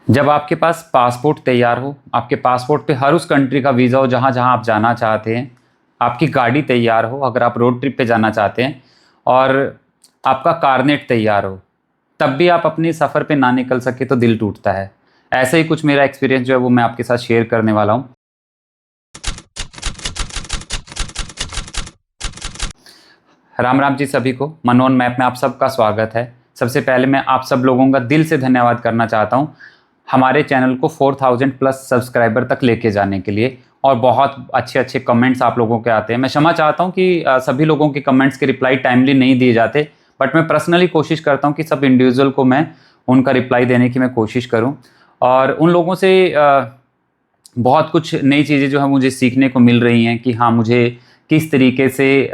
जब आपके पास पासपोर्ट तैयार हो, आपके पासपोर्ट पे हर उस कंट्री का वीज़ा हो जहाँ जहाँ आप जाना चाहते हैं, आपकी गाड़ी तैयार हो अगर आप रोड ट्रिप पे जाना चाहते हैं, और आपका कारनेट तैयार हो, तब भी आप अपने सफ़र पे ना निकल सके तो दिल टूटता है। ऐसा ही कुछ मेरा एक्सपीरियंस जो है वो मैं आपके साथ शेयर करने वाला हूँ। राम राम जी सभी को, मनोन मैप में आप सबका स्वागत है। सबसे पहले मैं आप सब लोगों का दिल से धन्यवाद करना चाहता हूँ हमारे चैनल को 4000 प्लस सब्सक्राइबर तक लेके जाने के लिए, और बहुत अच्छे अच्छे कमेंट्स आप लोगों के आते हैं। मैं क्षमा चाहता हूँ कि सभी लोगों के कमेंट्स के रिप्लाई टाइमली नहीं दिए जाते, बट मैं पर्सनली कोशिश करता हूँ कि सब इंडिविजुअल को मैं उनका रिप्लाई देने की मैं कोशिश करूँ, और उन लोगों से बहुत कुछ नई चीज़ें जो है मुझे सीखने को मिल रही हैं कि हाँ, मुझे किस तरीके से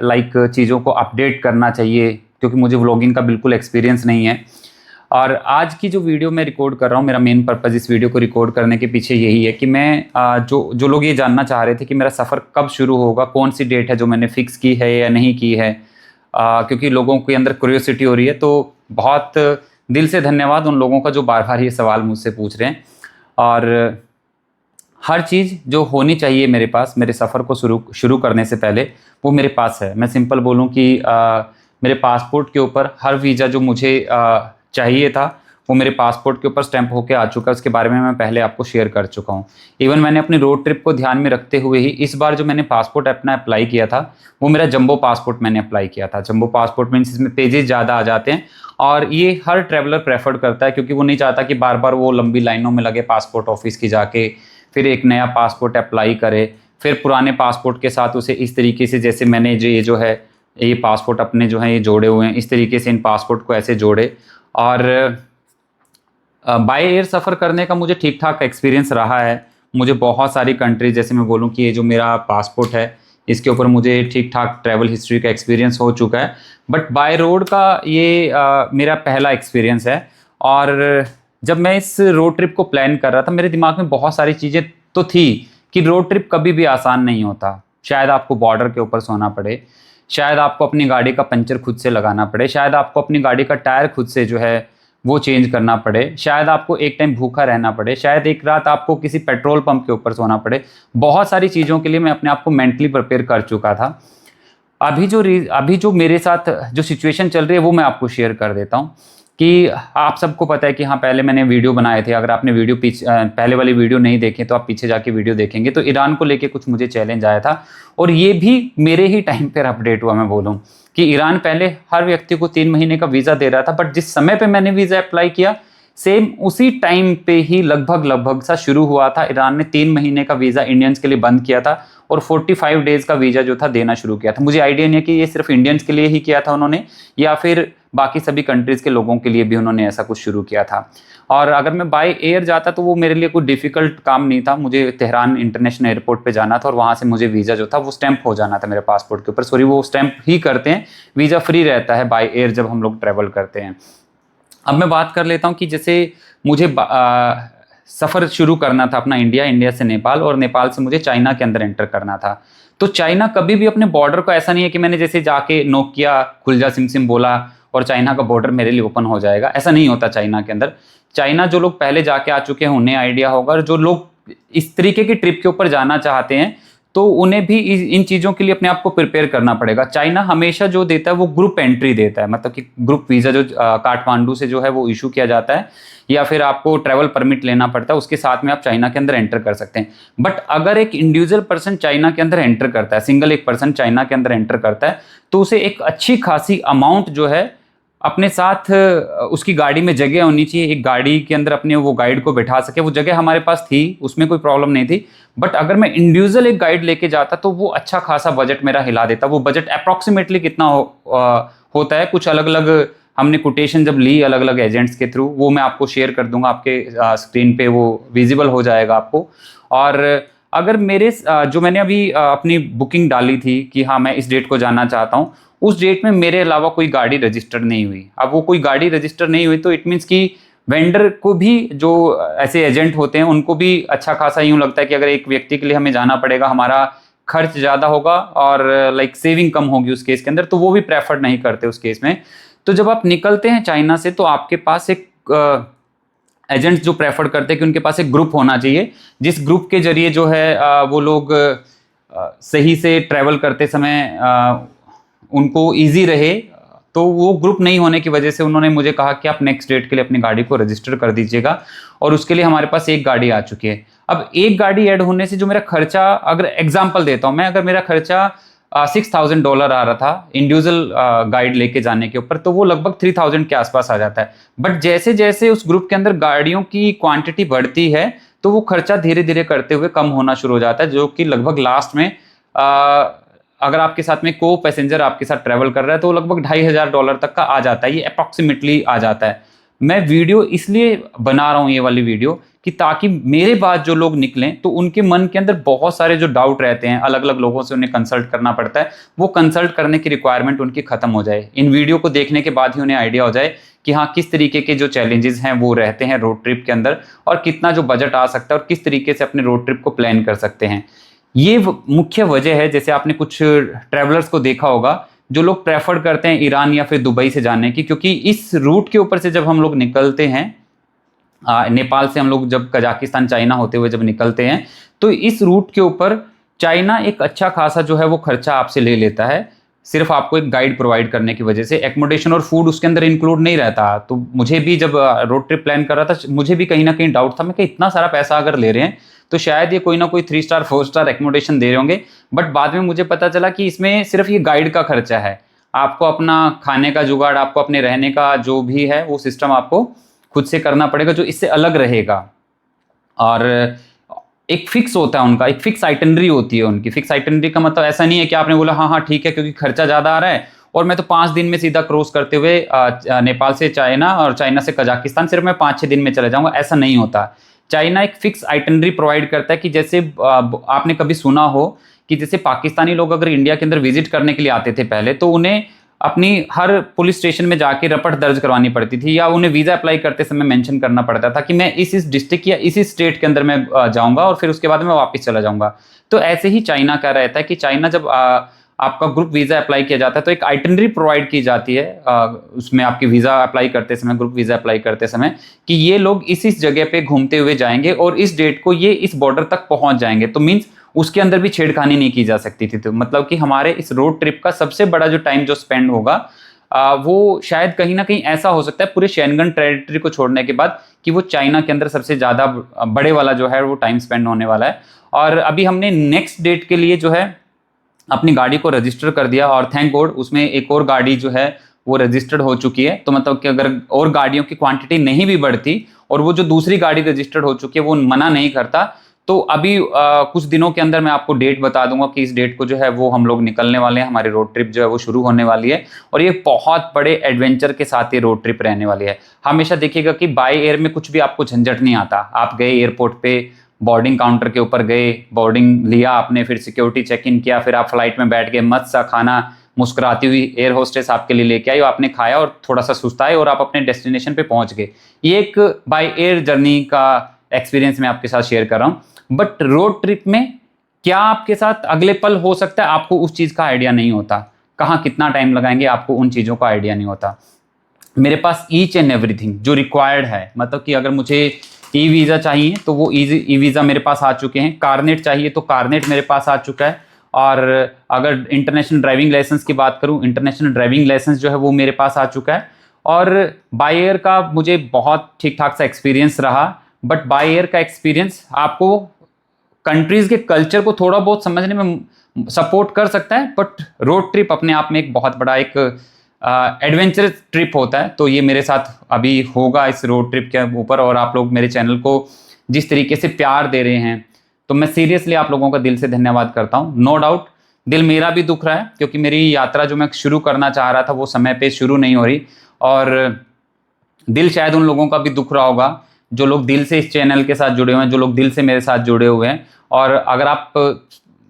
चीज़ों को अपडेट करना चाहिए, क्योंकि मुझे व्लॉगिंग का बिल्कुल एक्सपीरियंस नहीं है। और आज की जो वीडियो मैं रिकॉर्ड कर रहा हूँ, मेरा मेन पर्पज़ इस वीडियो को रिकॉर्ड करने के पीछे यही है कि मैं जो जो लोग ये जानना चाह रहे थे कि मेरा सफ़र कब शुरू होगा, कौन सी डेट है जो मैंने फ़िक्स की है या नहीं की है, क्योंकि लोगों के अंदर क्यूरियोसिटी हो रही है। तो बहुत दिल से धन्यवाद उन लोगों का जो बार बार ये सवाल मुझसे पूछ रहे हैं। और हर चीज़ जो होनी चाहिए मेरे पास, मेरे सफ़र को शुरू करने से पहले, वो मेरे पास है। मैं सिंपल बोलूँ कि मेरे पासपोर्ट के ऊपर हर वीज़ा जो मुझे चाहिए था वो मेरे पासपोर्ट के ऊपर स्टैंप होके आ चुका है। उसके बारे में मैं पहले आपको शेयर कर चुका हूँ। इवन मैंने अपनी रोड ट्रिप को ध्यान में रखते हुए ही इस बार जो मैंने पासपोर्ट अपना अप्लाई किया था वो मेरा जंबो पासपोर्ट मैंने अप्लाई किया था। जंबो पासपोर्ट मीन्स इसमें पेजेस ज़्यादा आ जाते हैं, और ये हर ट्रैवलर प्रेफर करता है, क्योंकि वो नहीं चाहता कि बार बार वो लंबी लाइनों में लगे पासपोर्ट ऑफिस की जाके, फिर एक नया पासपोर्ट अप्लाई करे, फिर पुराने पासपोर्ट के साथ उसे इस तरीके से, जैसे मैंने जो है ये पासपोर्ट अपने जो है ये जोड़े हुए हैं, इस तरीके से इन पासपोर्ट को ऐसे जोड़े। और बाय एयर सफ़र करने का मुझे ठीक ठाक एक्सपीरियंस रहा है। मुझे बहुत सारी कंट्री, जैसे मैं बोलूँ कि ये जो मेरा पासपोर्ट है इसके ऊपर मुझे ठीक ठाक ट्रैवल हिस्ट्री का एक्सपीरियंस हो चुका है, बट बाय रोड का ये मेरा पहला एक्सपीरियंस है। और जब मैं इस रोड ट्रिप को प्लान कर रहा था, मेरे दिमाग में बहुत सारी चीज़ें तो थी कि रोड ट्रिप कभी भी आसान नहीं होता। शायद आपको बॉर्डर के ऊपर सोना पड़े, शायद आपको अपनी गाड़ी का पंचर खुद से लगाना पड़े, शायद आपको अपनी गाड़ी का टायर खुद से जो है वो चेंज करना पड़े, शायद आपको एक टाइम भूखा रहना पड़े, शायद एक रात आपको किसी पेट्रोल पंप के ऊपर सोना पड़े। बहुत सारी चीज़ों के लिए मैं अपने आप को मेंटली प्रिपेयर कर चुका था। अभी जो मेरे साथ जो सिचुएशन चल रही है वो मैं आपको शेयर कर देता हूँ कि आप सबको पता है कि हाँ, पहले मैंने वीडियो बनाए थे। अगर आपने पहले वाली वीडियो नहीं देखे तो आप पीछे जाके वीडियो देखेंगे, तो ईरान को लेके कुछ मुझे चैलेंज आया था, और ये भी मेरे ही टाइम पर अपडेट हुआ। मैं बोलूँ कि ईरान पहले हर व्यक्ति को 3 महीने का वीज़ा दे रहा था, बट जिस समय पे मैंने वीज़ा अप्लाई किया सेम उसी टाइम पे ही लगभग सा शुरू हुआ था। ईरान ने 3 महीने का वीज़ा इंडियंस के लिए बंद किया था और 45 डेज़ का वीज़ा जो था देना शुरू किया था। मुझे आइडिया नहीं है कि ये सिर्फ इंडियंस के लिए ही किया था उन्होंने, या फिर बाकी सभी कंट्रीज़ के लोगों के लिए भी उन्होंने ऐसा कुछ शुरू किया था। और अगर मैं बाय एयर जाता तो वो मेरे लिए कोई डिफ़िकल्ट काम नहीं था। मुझे तेहरान इंटरनेशनल एयरपोर्ट पे जाना था, और वहाँ से मुझे वीज़ा जो था वो स्टैंप हो जाना था मेरे पासपोर्ट के ऊपर। सॉरी, वो स्टैंप ही करते हैं, वीज़ा फ्री रहता है बाय एयर जब हम लोग ट्रैवल करते हैं। अब मैं बात कर लेता हूँ कि जैसे मुझे सफ़र शुरू करना था अपना इंडिया से नेपाल, और नेपाल से मुझे चाइना के अंदर एंटर करना था। तो चाइना कभी भी अपने बॉर्डर को, ऐसा नहीं है कि मैंने जैसे जाके नोक किया, खुल जा सिम सिम बोला और चाइना का बॉर्डर मेरे लिए ओपन हो जाएगा, ऐसा नहीं होता चाइना के अंदर। चाइना जो लोग पहले जाके आ चुके हैं उन्हें आइडिया होगा, और जो लोग इस तरीके की ट्रिप के ऊपर जाना चाहते हैं तो उन्हें भी इन चीज़ों के लिए अपने आप को प्रिपेयर करना पड़ेगा। चाइना हमेशा जो देता है वो ग्रुप एंट्री देता है, मतलब कि ग्रुप वीज़ा जो काठमांडू से जो है वो इशू किया जाता है, या फिर आपको ट्रैवल परमिट लेना पड़ता है, उसके साथ में आप चाइना के अंदर एंटर कर सकते हैं। बट अगर एक इंडिविजुअल पर्सन चाइना के अंदर एंटर करता है, सिंगल एक पर्सन चाइना के अंदर एंटर करता है, तो उसे एक अच्छी खासी अमाउंट जो है अपने साथ, उसकी गाड़ी में जगह होनी चाहिए, एक गाड़ी के अंदर अपने वो गाइड को बैठा सके। वो जगह हमारे पास थी, उसमें कोई प्रॉब्लम नहीं थी, बट अगर मैं इंडिविजुअल एक गाइड लेके जाता तो वो अच्छा खासा बजट मेरा हिला देता। वो बजट अप्रॉक्सीमेटली कितना होता है, कुछ अलग अलग हमने कोटेशन जब ली अलग अलग एजेंट्स के थ्रू, वो मैं आपको शेयर कर दूंगा, आपके स्क्रीन पे वो विजिबल हो जाएगा आपको। और अगर जो मैंने अभी अपनी बुकिंग डाली थी कि हाँ मैं इस डेट को जाना चाहता हूँ, उस डेट में मेरे अलावा कोई गाड़ी रजिस्टर नहीं हुई। अब वो कोई गाड़ी रजिस्टर नहीं हुई तो इट मीन्स कि वेंडर को भी, जो ऐसे एजेंट होते हैं उनको भी अच्छा खासा यूँ लगता है कि अगर एक व्यक्ति के लिए हमें जाना पड़ेगा, हमारा खर्च ज़्यादा होगा और सेविंग कम होगी उस केस के अंदर, तो वो भी प्रेफर नहीं करते उस केस में। तो जब आप निकलते हैं चाइना से तो आपके पास एक एजेंट्स जो प्रेफर करते हैं कि उनके पास एक ग्रुप होना चाहिए, जिस ग्रुप के जरिए जो है वो लोग सही से ट्रैवल करते समय उनको ईजी रहे। तो वो ग्रुप नहीं होने की वजह से उन्होंने मुझे कहा कि आप नेक्स्ट डेट के लिए अपनी गाड़ी को रजिस्टर कर दीजिएगा, और उसके लिए हमारे पास एक गाड़ी आ चुकी है। अब एक गाड़ी ऐड होने से जो मेरा खर्चा, अगर एग्जाम्पल देता हूं मैं, अगर मेरा खर्चा $6,000 आ रहा था इंडिविजुअल गाइड लेके जाने के ऊपर, तो वो लगभग 3,000 के आसपास आ जाता है। बट जैसे जैसे उस ग्रुप के अंदर गाड़ियों की क्वांटिटी बढ़ती है तो वो खर्चा धीरे धीरे करते हुए कम होना शुरू हो जाता है, जो कि लगभग लास्ट में अगर आपके साथ में को पैसेंजर आपके साथ ट्रैवल कर रहा है तो लगभग $2,500 तक का आ जाता है, ये अप्रॉक्सीमेटली आ जाता है। मैं वीडियो इसलिए बना रहा हूँ ये वाली वीडियो कि ताकि मेरे बाद जो लोग निकलें तो उनके मन के अंदर बहुत सारे जो डाउट रहते हैं, अलग अलग लोगों से उन्हें कंसल्ट करना पड़ता है, वो कंसल्ट करने की रिक्वायरमेंट उनकी खत्म हो जाए। इन वीडियो को देखने के बाद ही उन्हें आइडिया हो जाए कि हाँ किस तरीके के जो चैलेंजेस हैं वो रहते हैं रोड ट्रिप के अंदर, और कितना जो बजट आ सकता है और किस तरीके से अपने रोड ट्रिप को प्लान कर सकते हैं। ये मुख्य वजह है। जैसे आपने कुछ ट्रैवलर्स को देखा होगा जो लोग प्रेफर करते हैं ईरान या फिर दुबई से जाने की, क्योंकि इस रूट के ऊपर से जब हम लोग निकलते हैं, नेपाल से हम लोग जब कजाकिस्तान चाइना होते हुए जब निकलते हैं, तो इस रूट के ऊपर चाइना एक अच्छा खासा जो है वो खर्चा आपसे ले लेता है, सिर्फ आपको एक गाइड प्रोवाइड करने की वजह से। एकोमोडेशन और फूड उसके अंदर इंक्लूड नहीं रहता। तो मुझे भी जब रोड ट्रिप प्लान कर रहा था, मुझे भी कहीं ना कहीं डाउट था, मैं कि इतना सारा पैसा अगर ले रहे हैं तो शायद ये कोई ना कोई 3 स्टार 4 स्टार एकोमोडेशन दे रहे होंगे। बट बाद में मुझे पता चला कि इसमें सिर्फ ये गाइड का खर्चा है, आपको अपना खाने का जुगाड़, आपको अपने रहने का जो भी है वो सिस्टम आपको खुद से करना पड़ेगा, जो इससे अलग रहेगा। और एक फिक्स होता है उनका, एक फिक्स आइटनरी होती है उनकी। फिक्स आइटनरी का मतलब ऐसा नहीं है कि आपने बोला हाँ हाँ ठीक है क्योंकि खर्चा ज़्यादा आ रहा है और मैं तो 5 दिन में सीधा क्रॉस करते हुए नेपाल से चाइना और चाइना से कजाकिस्तान सिर्फ मैं 5-6 दिन में चले जाऊँगा, ऐसा नहीं होता। चाइना एक फिक्स आइटनरी प्रोवाइड करता है कि जैसे आपने कभी सुना हो कि जैसे पाकिस्तानी लोग अगर इंडिया के अंदर विजिट करने के लिए आते थे पहले, तो उन्हें अपनी हर पुलिस स्टेशन में जाके रपट दर्ज करवानी पड़ती थी, या उन्हें वीज़ा अप्लाई करते समय मेंशन करना पड़ता था कि मैं इस डिस्ट्रिक्ट या इसी स्टेट के अंदर मैं जाऊंगा और फिर उसके बाद मैं वापस चला जाऊंगा। तो ऐसे ही चाइना का रहता है कि चाइना जब आपका ग्रुप वीज़ा अप्लाई किया जाता है तो एक आइटनरी प्रोवाइड की जाती है उसमें आपकी वीज़ा अप्लाई करते समय, ग्रुप वीज़ा अप्लाई करते समय, कि ये लोग इस जगह पे घूमते हुए जाएंगे और इस डेट को ये इस बॉर्डर तक पहुंच जाएंगे। तो मीन्स उसके अंदर भी छेड़खानी नहीं की जा सकती थी। तो मतलब कि हमारे इस रोड ट्रिप का सबसे बड़ा जो टाइम जो स्पेंड होगा वो शायद कहीं ना कहीं ऐसा हो सकता है पूरे शेंगन टेरिटरी को छोड़ने के बाद कि वो चाइना के अंदर सबसे ज़्यादा बड़े वाला जो है वो टाइम स्पेंड होने वाला है। और अभी हमने नेक्स्ट डेट के लिए जो है अपनी गाड़ी को रजिस्टर कर दिया और थैंक गॉड उसमें एक और गाड़ी जो है वो रजिस्टर्ड हो चुकी है। तो मतलब कि अगर और गाड़ियों की क्वांटिटी नहीं भी बढ़ती और वो जो दूसरी गाड़ी रजिस्टर्ड हो चुकी है वो मना नहीं करता, तो अभी कुछ दिनों के अंदर मैं आपको डेट बता दूंगा कि इस डेट को जो है वो हम लोग निकलने वाले हैं, हमारी रोड ट्रिप जो है वो शुरू होने वाली है। और ये बहुत बड़े एडवेंचर के साथ ये रोड ट्रिप रहने वाली है। हमेशा देखिएगा कि बाय एयर में कुछ भी आपको झंझट नहीं आता। आप गए एयरपोर्ट पे, बोर्डिंग काउंटर के ऊपर गए, बोर्डिंग लिया आपने, फिर सिक्योरिटी चेक इन किया, फिर आप फ्लाइट में बैठ गए, मस्त सा खाना मुस्कुराती हुई एयर होस्टेस आपके लिए लेके आई, आपने खाया और थोड़ा सा सुस्ताए और आप अपने डेस्टिनेशन पे पहुंच गए। ये एक बाय एयर जर्नी का एक्सपीरियंस मैं आपके साथ शेयर कर रहा हूँ। बट रोड ट्रिप में क्या आपके साथ अगले पल हो सकता है, आपको उस चीज़ का आइडिया नहीं होता। कहाँ कितना टाइम लगाएंगे आपको उन चीज़ों का आइडिया नहीं होता। मेरे पास ईच एंड एवरीथिंग जो रिक्वायर्ड है, मतलब कि अगर मुझे ई वीज़ा चाहिए तो वो ई वीज़ा मेरे पास आ चुके हैं, कारनेट चाहिए तो कारनेट मेरे पास आ चुका है, और अगर इंटरनेशनल ड्राइविंग लाइसेंस की बात करूं, इंटरनेशनल ड्राइविंग लाइसेंस जो है वो मेरे पास आ चुका है। और बाय एयर का मुझे बहुत ठीक ठाक सा एक्सपीरियंस रहा। बट बाय एयर का एक्सपीरियंस आपको कंट्रीज़ के कल्चर को थोड़ा बहुत समझने में सपोर्ट कर सकता है, बट रोड ट्रिप अपने आप में एक बहुत बड़ा एक एडवेंचरस ट्रिप होता है। तो ये मेरे साथ अभी होगा इस रोड ट्रिप के ऊपर, और आप लोग मेरे चैनल को जिस तरीके से प्यार दे रहे हैं तो मैं सीरियसली आप लोगों का दिल से धन्यवाद करता हूँ। नो डाउट दिल मेरा भी दुख रहा है क्योंकि मेरी यात्रा जो मैं शुरू करना चाह रहा था वो समय पे शुरू नहीं हो रही, और दिल शायद उन लोगों का भी दुख रहा होगा जो लोग दिल से इस चैनल के साथ जुड़े हुए हैं, जो लोग दिल से मेरे साथ जुड़े हुए हैं। और अगर आप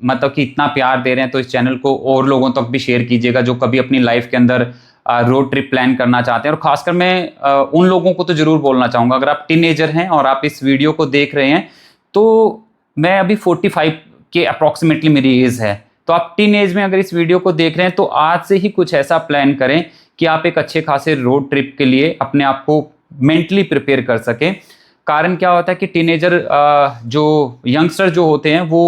मतलब कि इतना प्यार दे रहे हैं तो इस चैनल को और लोगों तक भी शेयर कीजिएगा जो कभी अपनी लाइफ के अंदर रोड ट्रिप प्लान करना चाहते हैं। और खासकर मैं उन लोगों को तो जरूर बोलना चाहूँगा, अगर आप टीनेजर हैं और आप इस वीडियो को देख रहे हैं, तो मैं अभी 45 के अप्रॉक्सीमेटली मेरी एज है, तो आप टीन एज में अगर इस वीडियो को देख रहे हैं तो आज से ही कुछ ऐसा प्लान करें कि आप एक अच्छे खासे रोड ट्रिप के लिए अपने आप को मेंटली प्रिपेयर कर सकें। कारण क्या होता है कि टीनेजर जो यंगस्टर जो होते हैं वो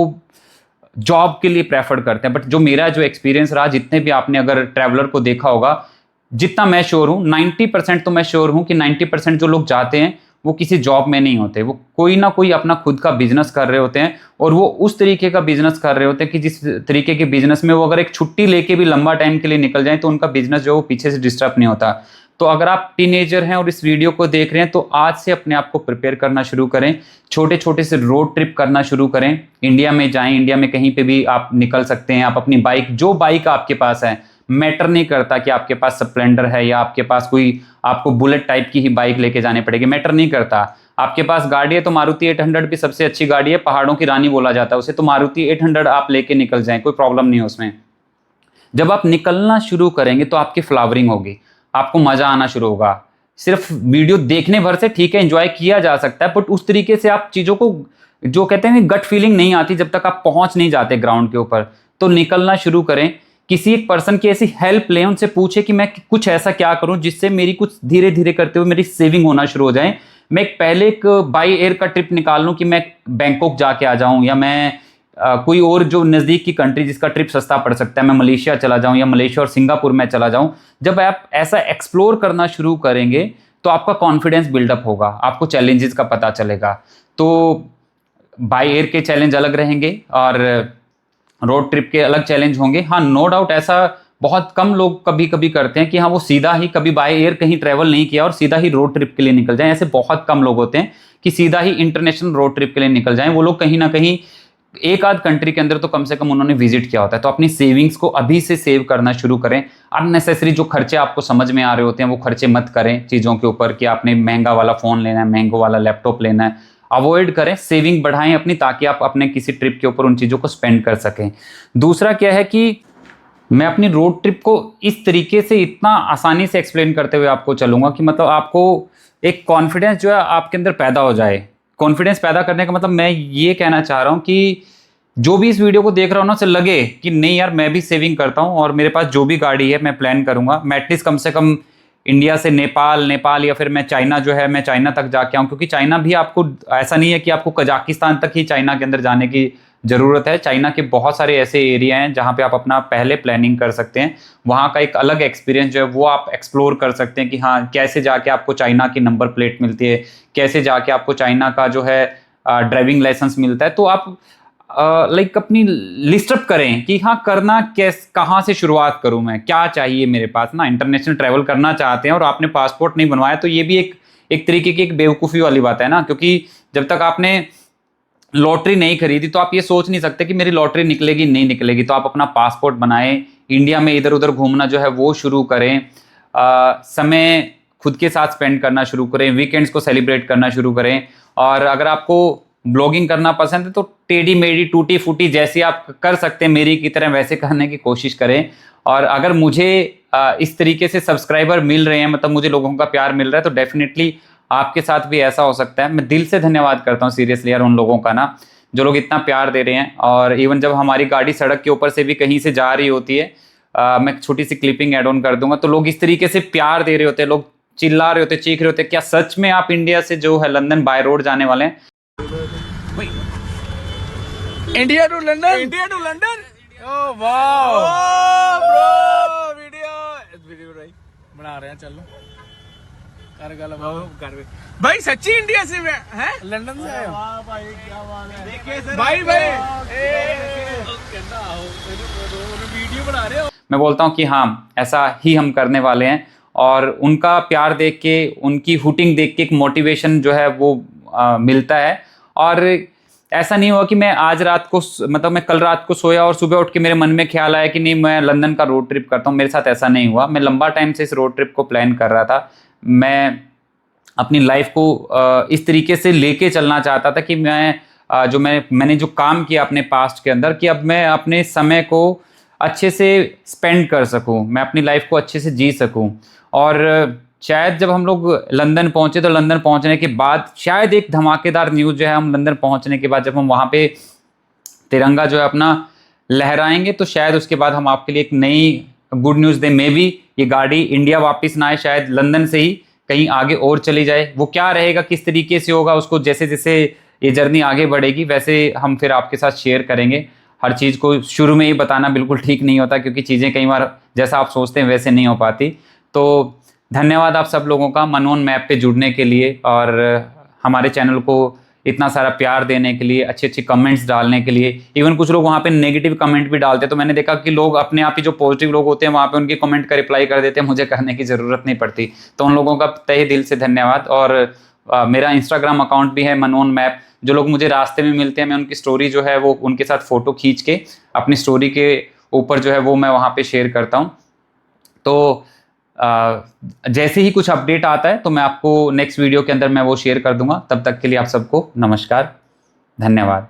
जॉब के लिए प्रेफर करते हैं। बट जो मेरा जो एक्सपीरियंस रहा, जितने भी आपने अगर ट्रैवलर को देखा होगा, जितना मैं श्योर हूँ 90% तो मैं श्योर हूँ कि 90% जो लोग जाते हैं वो किसी जॉब में नहीं होते, वो कोई ना कोई अपना खुद का बिजनेस कर रहे होते हैं। और वो उस तरीके का बिजनेस कर रहे होते हैं कि जिस तरीके के बिजनेस में वो अगर एक छुट्टी लेके भी लंबा टाइम के लिए निकल जाए तो उनका बिजनेस जो है वो पीछे से डिस्टर्ब नहीं होता। तो अगर आप टीनेजर हैं और इस वीडियो को देख रहे हैं तो आज से अपने आप को प्रिपेयर करना शुरू करें, छोटे छोटे से रोड ट्रिप करना शुरू करें। इंडिया में जाएं, इंडिया में कहीं पे भी आप निकल सकते हैं। आप अपनी बाइक, जो बाइक आपके पास है, मैटर नहीं करता कि आपके पास स्प्लेंडर है या आपके पास कोई आपको बुलेट टाइप की ही बाइक लेके जाने पड़ेगी, मैटर नहीं करता। आपके पास गाड़ी है तो मारुति 800 भी सबसे अच्छी गाड़ी है, पहाड़ों की रानी बोला जाता है उसे, तो मारुति 800 आप लेके निकल जाएं, कोई प्रॉब्लम नहीं है उसमें। जब आप निकलना शुरू करेंगे तो आपकी फ्लावरिंग होगी, आपको मजा आना शुरू होगा। सिर्फ वीडियो देखने भर से ठीक है, एंजॉय किया जा सकता है, बट उस तरीके से आप चीजों को, जो कहते हैं गट फीलिंग नहीं आती जब तक आप पहुंच नहीं जाते ग्राउंड के ऊपर। तो निकलना शुरू करें, किसी एक पर्सन की ऐसी हेल्प लें, उनसे पूछे कि मैं कुछ ऐसा क्या करूं जिससे मेरी कुछ धीरे धीरे करते हुए मेरी सेविंग होना शुरू हो जाए। मैं पहले एक बाई एयर का ट्रिप निकाल लूं कि मैं बैंकॉक जाके आ जाऊं, या मैं कोई और जो नज़दीक की कंट्री जिसका ट्रिप सस्ता पड़ सकता है, मैं मलेशिया चला जाऊं या मलेशिया और सिंगापुर में चला जाऊं। जब आप ऐसा एक्सप्लोर करना शुरू करेंगे तो आपका कॉन्फिडेंस बिल्डअप होगा, आपको चैलेंजेस का पता चलेगा। तो बाय एयर के चैलेंज अलग रहेंगे और रोड ट्रिप के अलग चैलेंज होंगे। हाँ, नो डाउट ऐसा बहुत कम लोग कभी कभी करते हैं कि हाँ वो सीधा ही कभी बाय एयर कहीं ट्रैवल नहीं किया और सीधा ही रोड ट्रिप के लिए निकल जाएं। ऐसे बहुत कम लोग होते हैं कि सीधा ही इंटरनेशनल रोड ट्रिप के लिए निकल जाएं। वो लोग कहीं ना कहीं एक आध कंट्री के अंदर तो कम से कम उन्होंने विजिट किया होता है। तो अपनी सेविंग्स को अभी से सेव करना शुरू करें। अननेसेसरी जो खर्चे आपको समझ में आ रहे होते हैं वो खर्चे मत करें चीज़ों के ऊपर कि आपने महंगा वाला फ़ोन लेना है, महंगा वाला लैपटॉप लेना है, अवॉइड करें। सेविंग बढ़ाएं अपनी, ताकि आप अपने किसी ट्रिप के ऊपर उन चीज़ों को स्पेंड कर सकें। दूसरा क्या है कि मैं अपनी रोड ट्रिप को इस तरीके से इतना आसानी से एक्सप्लेन करते हुए आपको चलूंगा कि मतलब आपको एक कॉन्फिडेंस जो है आपके अंदर पैदा हो जाए। कॉन्फिडेंस पैदा करने का मतलब मैं ये कहना चाह रहा हूँ कि जो भी इस वीडियो को देख रहा हूँ ना, उसे लगे कि नहीं यार मैं भी सेविंग करता हूँ और मेरे पास जो भी गाड़ी है मैं प्लान करूंगा, मैं एटलीस्ट कम से कम इंडिया से नेपाल या फिर मैं चाइना जो है मैं चाइना तक जाके आऊँ। क्योंकि चाइना भी आपको ऐसा नहीं है कि आपको कजाकिस्तान तक ही चाइना के अंदर जाने की ज़रूरत है। चाइना के बहुत सारे ऐसे एरिया हैं जहाँ पे आप अपना पहले प्लानिंग कर सकते हैं। वहाँ का एक अलग एक्सपीरियंस जो है वो आप एक्सप्लोर कर सकते हैं कि हाँ कैसे जाके आपको चाइना की नंबर प्लेट मिलती है, कैसे जाके आपको चाइना का जो है ड्राइविंग लाइसेंस मिलता है। तो आप लाइक अपनी लिस्ट अप करें कि हाँ करना कहाँ से शुरुआत करूँ, मैं क्या चाहिए मेरे पास ना। इंटरनेशनल ट्रैवल करना चाहते हैं और आपने पासपोर्ट नहीं बनवाया तो ये भी एक तरीके की एक बेवकूफ़ी वाली बात है ना। क्योंकि जब तक आपने लॉटरी नहीं खरीदी तो आप ये सोच नहीं सकते कि मेरी लॉटरी निकलेगी नहीं निकलेगी। तो आप अपना पासपोर्ट बनाएं, इंडिया में इधर उधर घूमना जो है वो शुरू करें, समय खुद के साथ स्पेंड करना शुरू करें, वीकेंड्स को सेलिब्रेट करना शुरू करें। और अगर आपको ब्लॉगिंग करना पसंद है तो टेढ़ी मेढ़ी टूटी फूटी जैसी आप कर सकते हैं मेरी की तरह वैसे करने की कोशिश करें। और अगर मुझे इस तरीके से सब्सक्राइबर मिल रहे हैं, मतलब मुझे लोगों का प्यार मिल रहा है, तो डेफिनेटली आपके साथ भी ऐसा हो सकता है। मैं दिल से धन्यवाद करता हूँ सीरियसली यार उन लोगों का ना, जो लोग इतना प्यार दे रहे हैं। और इवन जब हमारी गाड़ी सड़क के ऊपर से भी कहीं से जा रही होती है, मैं छोटी सी क्लिपिंग ऐड ऑन कर दूंगा, तो लोग इस तरीके से प्यार दे रहे होते हैं, लोग चिल्ला रहे होते, चीख रहे होते, क्या सच में आप इंडिया से जो है लंदन बाय रोड जाने वाले हैं? India to London, India to London. Oh wow bro, video बना रहे हैं, चलो कर गल कर भाई। सच्ची इंडिया से है, लंदन से आए हो? वाह भाई क्या बात है भाई वीडियो बना रहे हो। मैं बोलता हूँ कि हाँ ऐसा ही हम करने वाले हैं। और उनका प्यार देख के, उनकी हुटिंग देख के एक मोटिवेशन जो है वो मिलता है। और ऐसा नहीं हुआ कि मैं आज रात को, मतलब मैं कल रात को सोया और सुबह उठ के मेरे मन में ख्याल आया कि नहीं मैं लंदन का रोड ट्रिप करता हूँ। मेरे साथ ऐसा नहीं हुआ। मैं लंबा टाइम से इस रोड ट्रिप को प्लान कर रहा था। मैं अपनी लाइफ को इस तरीके से लेके चलना चाहता था कि मैंने जो काम किया अपने पास्ट के अंदर, कि अब मैं अपने समय को अच्छे से स्पेंड कर सकूं, मैं अपनी लाइफ को अच्छे से जी सकूं। और शायद जब हम लोग लंदन पहुंचे तो लंदन पहुंचने के बाद शायद एक धमाकेदार न्यूज़ जो है, हम लंदन पहुंचने के बाद जब हम वहाँ पे तिरंगा जो है अपना लहराएंगे, तो शायद उसके बाद हम आपके लिए एक नई गुड न्यूज़ दें। मे बी ये गाड़ी इंडिया वापस ना आए, शायद लंदन से ही कहीं आगे और चली जाए। वो क्या रहेगा, किस तरीके से होगा, उसको जैसे जैसे ये जर्नी आगे बढ़ेगी वैसे हम फिर आपके साथ शेयर करेंगे। हर चीज़ को शुरू में ही बताना बिल्कुल ठीक नहीं होता, क्योंकि चीज़ें कई बार जैसा आप सोचते हैं वैसे नहीं हो पाती। तो धन्यवाद आप सब लोगों का मनोन मैप पे जुड़ने के लिए और हमारे चैनल को इतना सारा प्यार देने के लिए, अच्छे अच्छे कमेंट्स डालने के लिए। इवन कुछ लोग वहाँ पे नेगेटिव कमेंट भी डालते हैं, तो मैंने देखा कि लोग अपने आप ही, जो पॉजिटिव लोग होते हैं वहाँ पे उनके कमेंट का रिप्लाई कर देते हैं, मुझे करने की ज़रूरत नहीं पड़ती। तो उन लोगों का तहे दिल से धन्यवाद। और मेरा इंस्टाग्राम अकाउंट भी है मनोन मैप। जो लोग मुझे रास्ते में मिलते हैं, मैं उनकी स्टोरी जो है वो उनके साथ फ़ोटो खींच के अपनी स्टोरी के ऊपर जो है वो मैं वहाँ पे शेयर करता हूँ। तो जैसे ही कुछ अपडेट आता है तो मैं आपको नेक्स्ट वीडियो के अंदर मैं वो शेयर कर दूंगा। तब तक के लिए आप सबको नमस्कार, धन्यवाद।